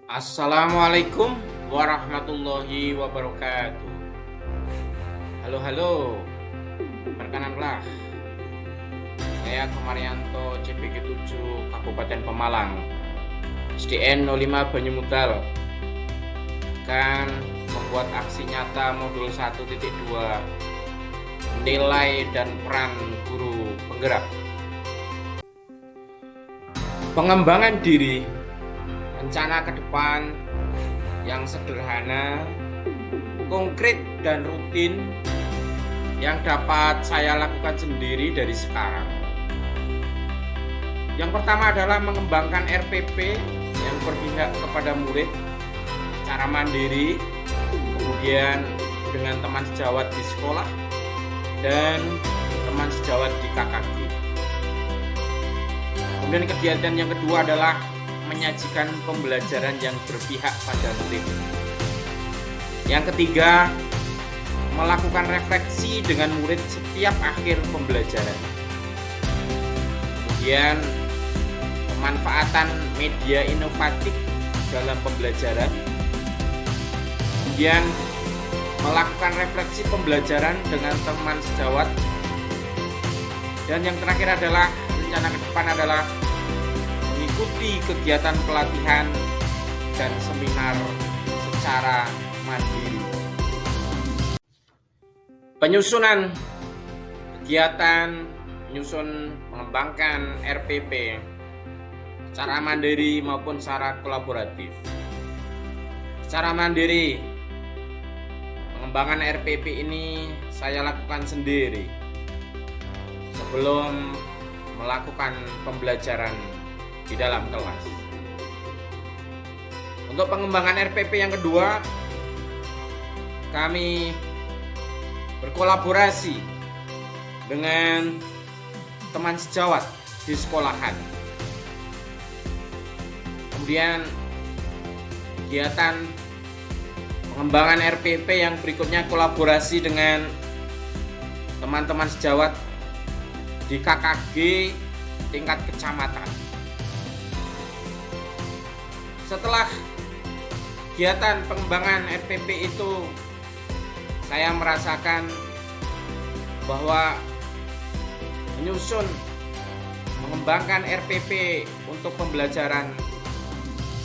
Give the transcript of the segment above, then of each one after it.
Assalamualaikum warahmatullahi wabarakatuh. Halo, halo. Perkenanlah, saya Komaryanto CPG 7 Kabupaten Pemalang, SDN 05 Banyumutal, akan membuat aksi nyata modul 1.2 nilai dan peran guru penggerak. Pengembangan diri, rencana ke depan yang sederhana, konkret dan rutin yang dapat saya lakukan sendiri dari sekarang. Yang pertama adalah mengembangkan RPP yang berpihak kepada murid secara mandiri, kemudian dengan teman sejawat di sekolah dan teman sejawat di KKG. Kemudian kegiatan yang kedua adalah menyajikan pembelajaran yang berpihak pada murid. Yang ketiga, melakukan refleksi dengan murid setiap akhir pembelajaran. Kemudian, pemanfaatan media inovatif dalam pembelajaran. Kemudian, melakukan refleksi pembelajaran dengan teman sejawat. Dan yang terakhir adalah rencana ke depan adalah mengikuti kegiatan pelatihan dan seminar secara mandiri. Penyusunan kegiatan menyusun mengembangkan RPP secara mandiri maupun secara kolaboratif. Secara mandiri, pengembangan RPP ini saya lakukan sendiri sebelum melakukan pembelajaran di dalam kelas. Untuk pengembangan RPP yang kedua, kami berkolaborasi dengan teman sejawat di sekolahan. Kemudian kegiatan pengembangan RPP yang berikutnya kolaborasi dengan teman-teman sejawat di KKG tingkat kecamatan. Setelah kegiatan pengembangan RPP itu, saya merasakan bahwa menyusun mengembangkan RPP untuk pembelajaran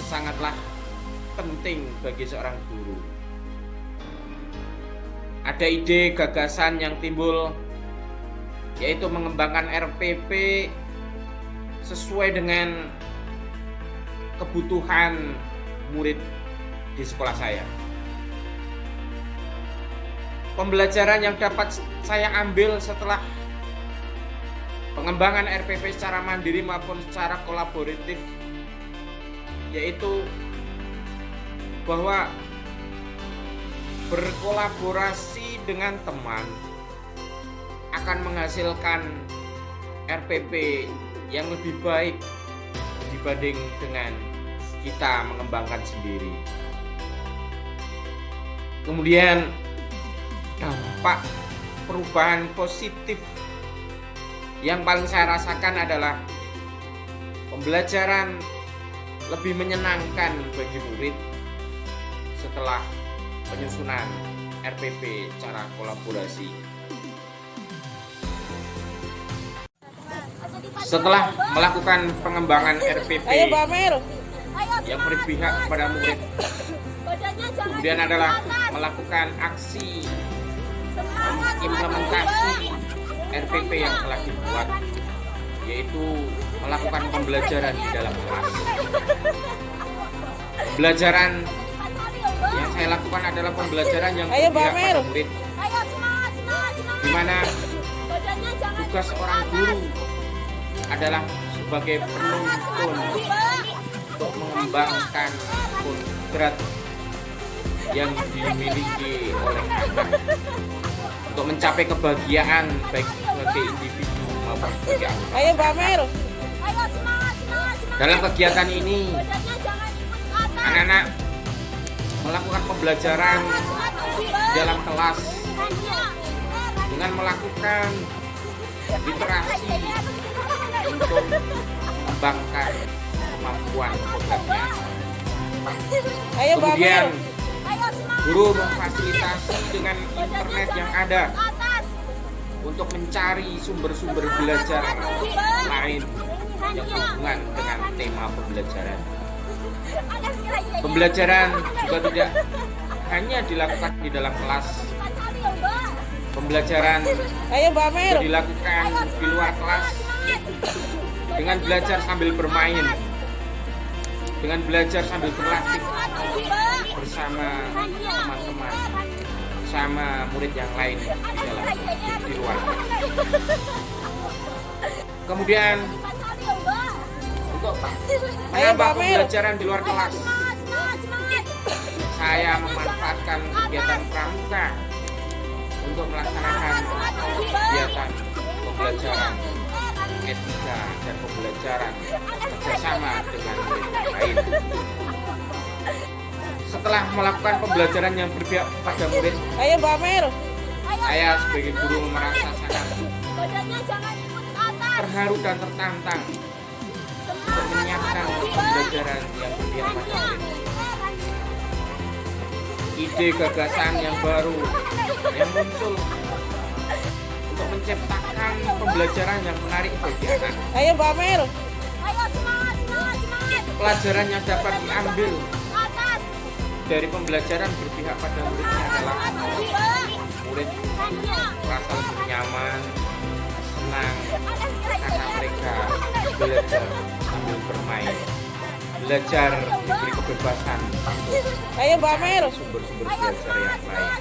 sangatlah penting bagi seorang guru. Ada ide gagasan yang timbul, yaitu mengembangkan RPP sesuai dengan kebutuhan murid di sekolah saya. Pembelajaran yang dapat saya ambil setelah pengembangan RPP secara mandiri maupun secara kolaboratif, yaitu bahwa berkolaborasi dengan teman akan menghasilkan RPP yang lebih baik dibanding dengan kita mengembangkan sendiri. Kemudian dampak perubahan positif yang paling saya rasakan adalah pembelajaran lebih menyenangkan bagi murid setelah penyusunan RPP secara kolaborasi. Setelah melakukan pengembangan RPP yang berpihak kepada murid, kemudian adalah melakukan aksi implementasi RPP yang telah dibuat, yaitu melakukan pembelajaran di dalam kelas. Pembelajaran yang saya lakukan adalah pembelajaran yang berpihak pada murid, di mana tugas seorang guru adalah sebagai penuntun untuk mengembangkan kodrat yang dimiliki oleh anak untuk mencapai kebahagiaan baik sebagai individu maupun sebagai anggota. Dalam kegiatan ini, anak-anak melakukan pembelajaran di dalam kelas dengan melakukan literasi untuk mengembangkan kemampuan kodratnya. Ayo Kemudian Bamer. guru memfasilitasi dengan internet yang ada untuk mencari sumber-sumber belajar lain yang berhubungan dengan tema pembelajaran. Pembelajaran juga tidak hanya dilakukan di dalam kelas. Pembelajaran Ayo Bamer. juga dilakukan di luar kelas dengan belajar sambil bermain, dengan belajar sambil berlatih bersama teman-teman, bersama murid yang lain di luar kelas. Kemudian untuk menambah pembelajaran di luar kelas, saya memanfaatkan kegiatan pramuka untuk melaksanakan kegiatan pembelajaran etika dan pembelajaran bersama dengan murid yang lain. Setelah melakukan pembelajaran yang berpihak kepada murid, Ayo Bamer. saya sebagai guru merasa sangat terharu dan tertantang untuk menyiapkan pembelajaran yang berpihak pada murid. Ide gagasan yang baru yang muncul untuk menciptakan pembelajaran yang menarik bagi anak. Ayo Bamer. Pelajaran yang dapat diambil dari pembelajaran berpihak pada muridnya adalah murid merasa lebih nyaman, senang karena mereka belajar sambil bermain, belajar diberi kebebasan Ayo Bamer. sumber-sumber belajar yang lain.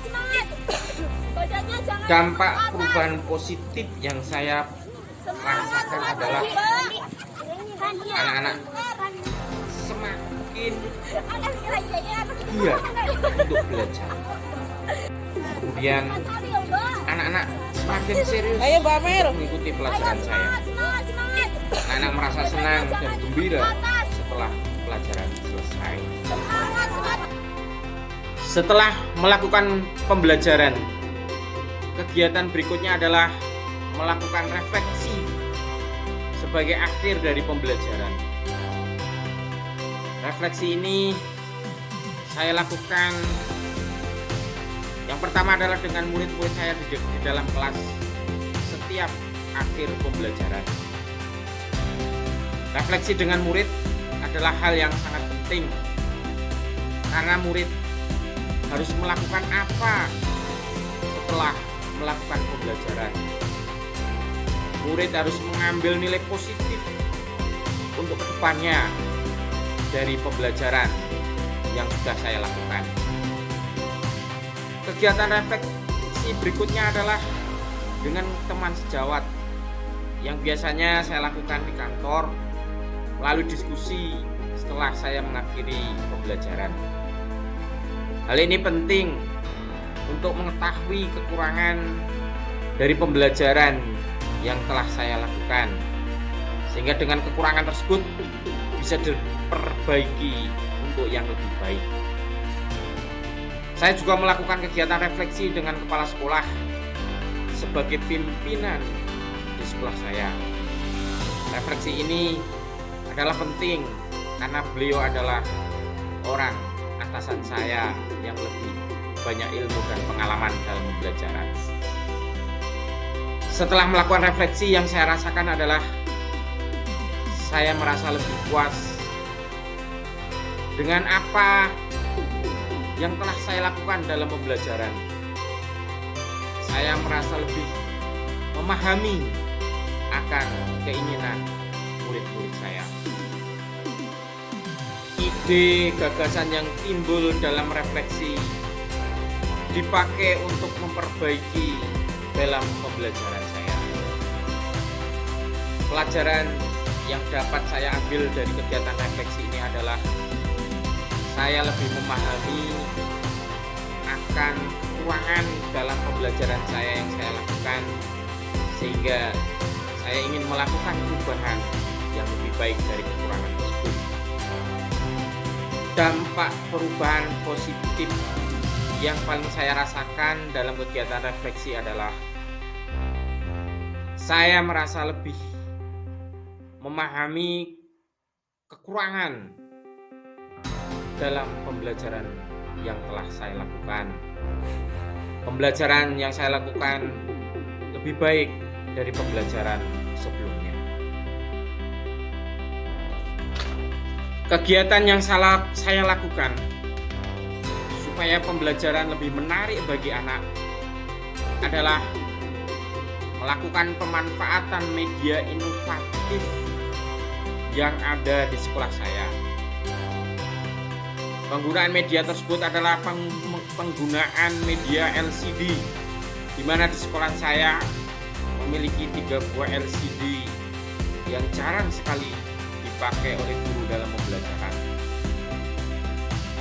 Dampak perubahan positif yang saya rasakan adalah anak-anak semakin giat untuk belajar. Kemudian anak-anak semakin serius Ayo Bamer. mengikuti pelajaran saya. Anak-anak merasa senang dan gembira setelah pelajaran selesai. Setelah melakukan pembelajaran, kegiatan berikutnya adalah melakukan refleksi sebagai akhir dari pembelajaran. Refleksi ini saya lakukan yang pertama adalah dengan murid-murid saya di dalam kelas setiap akhir pembelajaran. Refleksi dengan murid adalah hal yang sangat penting karena murid harus melakukan apa setelah melakukan pembelajaran. Murid harus mengambil nilai positif untuk kedepannya dari pembelajaran yang sudah saya lakukan. Kegiatan refleksi berikutnya adalah dengan teman sejawat yang biasanya saya lakukan di kantor, lalu diskusi setelah saya mengakhiri pembelajaran. Hal ini penting untuk mengetahui kekurangan dari pembelajaran yang telah saya lakukan, sehingga dengan kekurangan tersebut bisa diperbaiki untuk yang lebih baik. Saya juga melakukan kegiatan refleksi dengan kepala sekolah sebagai pimpinan di sekolah saya. Refleksi ini adalah penting karena beliau adalah orang atasan saya yang lebih banyak ilmu dan pengalaman dalam pembelajaran. Setelah melakukan refleksi, yang saya rasakan adalah saya merasa lebih puas dengan apa yang telah saya lakukan dalam pembelajaran. Saya merasa lebih memahami akan keinginan murid-murid saya. Ide gagasan yang timbul dalam refleksi dipakai untuk memperbaiki dalam pembelajaran saya. Pelajaran yang dapat saya ambil dari kegiatan refleksi ini adalah saya lebih memahami akan kekurangan dalam pembelajaran saya yang saya lakukan, sehingga saya ingin melakukan perubahan yang lebih baik dari kekurangan tersebut. Dampak perubahan positif yang paling saya rasakan dalam kegiatan refleksi adalah saya merasa lebih memahami kekurangan dalam pembelajaran yang telah saya lakukan. Pembelajaran yang saya lakukan lebih baik dari pembelajaran sebelumnya. Kegiatan yang saya lakukan supaya pembelajaran lebih menarik bagi anak adalah melakukan pemanfaatan media inovatif yang ada di sekolah saya. Penggunaan media tersebut adalah penggunaan media LCD, di mana di sekolah saya memiliki 3 buah LCD yang jarang sekali dipakai oleh guru dalam pembelajaran.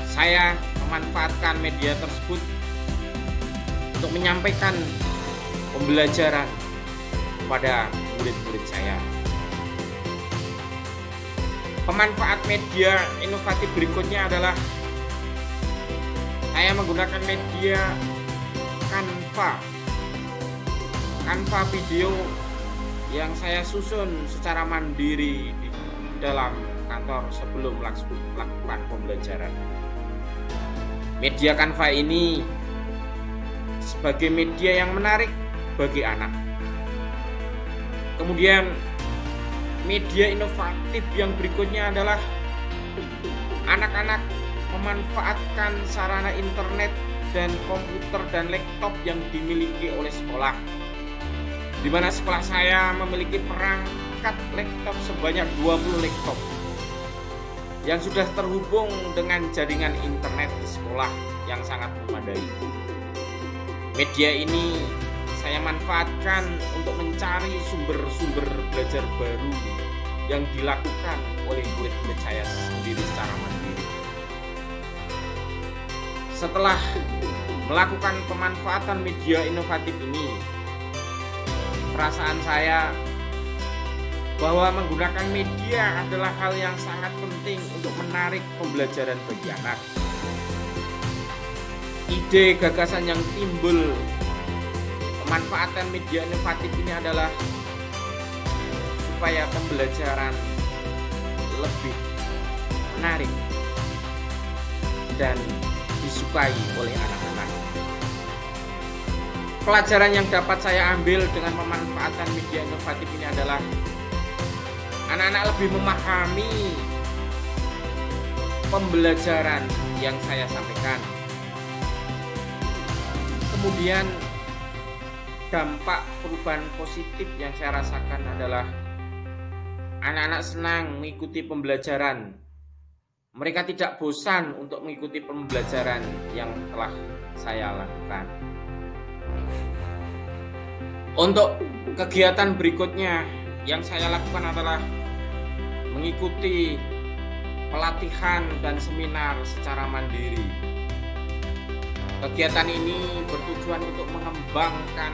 Saya memanfaatkan media tersebut untuk menyampaikan pembelajaran kepada murid-murid saya. Pemanfaat media inovatif berikutnya adalah saya menggunakan media Canva video yang saya susun secara mandiri di dalam kantor sebelum melakukan pembelajaran. Media Canva ini sebagai media yang menarik bagi anak. Kemudian media inovatif yang berikutnya adalah anak-anak memanfaatkan sarana internet dan komputer dan laptop yang dimiliki oleh sekolah, di mana sekolah saya memiliki perangkat laptop sebanyak 20 laptop yang sudah terhubung dengan jaringan internet di sekolah yang sangat memadai. Media ini saya manfaatkan untuk mencari sumber-sumber belajar baru yang dilakukan oleh murid-murid saya sendiri secara mandiri. Setelah melakukan pemanfaatan media inovatif ini, perasaan saya bahwa menggunakan media adalah hal yang sangat penting untuk menarik pembelajaran bagi anak. Ide gagasan yang timbul pemanfaatan media inovatif ini adalah supaya pembelajaran lebih menarik dan disukai oleh anak-anak. Pelajaran yang dapat saya ambil dengan pemanfaatan media inovatif ini adalah anak-anak lebih memahami pembelajaran yang saya sampaikan. Kemudian dampak perubahan positif yang saya rasakan adalah anak-anak senang mengikuti pembelajaran. Mereka tidak bosan untuk mengikuti pembelajaran yang telah saya lakukan. Untuk kegiatan berikutnya yang saya lakukan adalah mengikuti pelatihan dan seminar secara mandiri. Kegiatan ini bertujuan untuk mengembangkan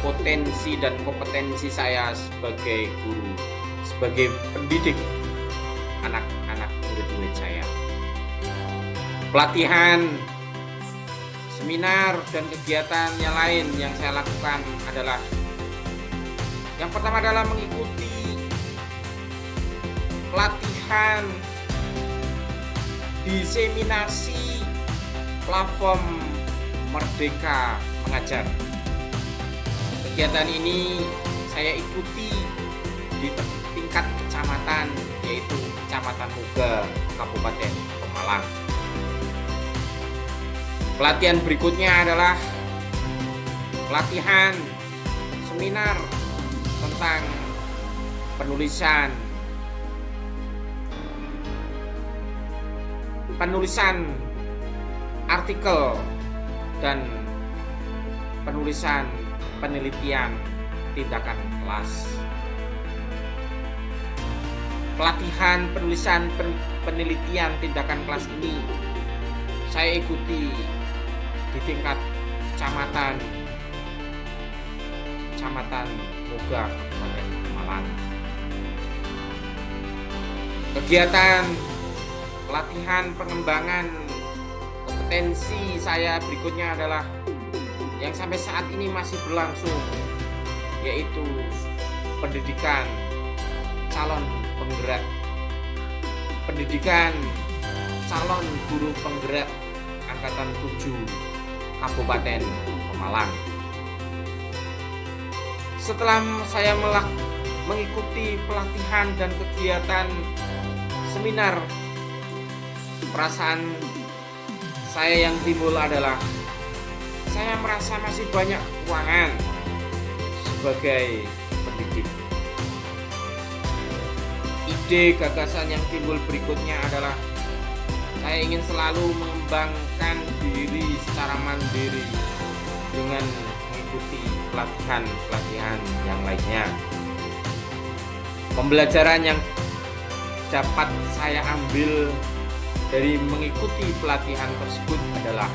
potensi dan kompetensi saya sebagai guru, sebagai pendidik anak-anak murid-murid saya. Pelatihan, seminar, dan kegiatan yang lain yang saya lakukan adalah yang pertama adalah mengikuti pelatihan diseminasi platform Merdeka Mengajar. Kegiatan ini saya ikuti di tingkat kecamatan, yaitu Kecamatan Muga, Kabupaten Pemalang. Pelatihan berikutnya adalah pelatihan seminar tentang penulisan artikel dan penulisan penelitian tindakan kelas. Pelatihan penulisan penelitian tindakan kelas ini saya ikuti di tingkat kecamatan Muga, Kabupaten Pemalang. Kegiatan pelatihan pengembangan kompetensi saya berikutnya adalah yang sampai saat ini masih berlangsung, yaitu pendidikan calon penggerak, pendidikan calon guru penggerak angkatan 7 Kabupaten Pemalang. Setelah saya mengikuti pelatihan dan kegiatan seminar, perasaan saya yang timbul adalah saya merasa masih banyak kekurangan sebagai pendidik. Ide gagasan yang timbul berikutnya adalah saya ingin selalu mengembangkan diri secara mandiri dengan mengikuti pelatihan yang lainnya. Pembelajaran yang dapat saya ambil dari mengikuti pelatihan tersebut adalah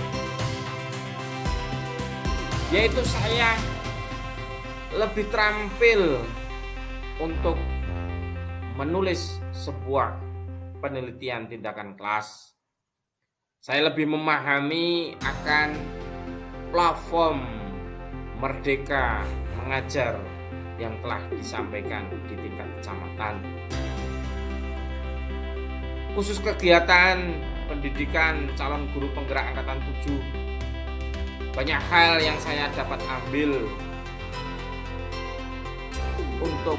yaitu saya lebih terampil untuk menulis sebuah penelitian tindakan kelas. Saya lebih memahami akan platform Merdeka Mengajar yang telah disampaikan di tingkat kecamatan. Khusus kegiatan pendidikan calon guru penggerak angkatan 7, banyak hal yang saya dapat ambil untuk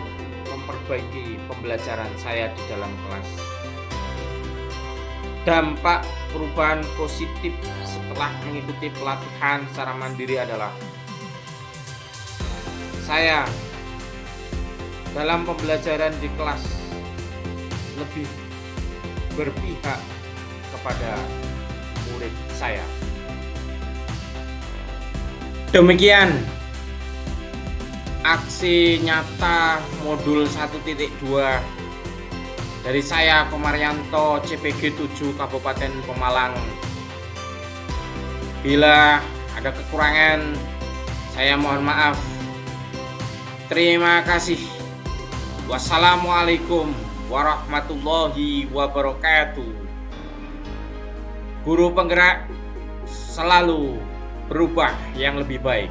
memperbaiki pembelajaran saya di dalam kelas. Dampak perubahan positif setelah mengikuti pelatihan secara mandiri adalah saya dalam pembelajaran di kelas lebih berpihak kepada murid saya. Demikian aksi nyata modul 1.2 dari saya Komaryanto, CPG 7 Kabupaten Pemalang. Bila ada kekurangan, saya mohon maaf. Terima kasih. Wassalamualaikum warahmatullahi wabarakatuh. Guru penggerak selalu berubah yang lebih baik.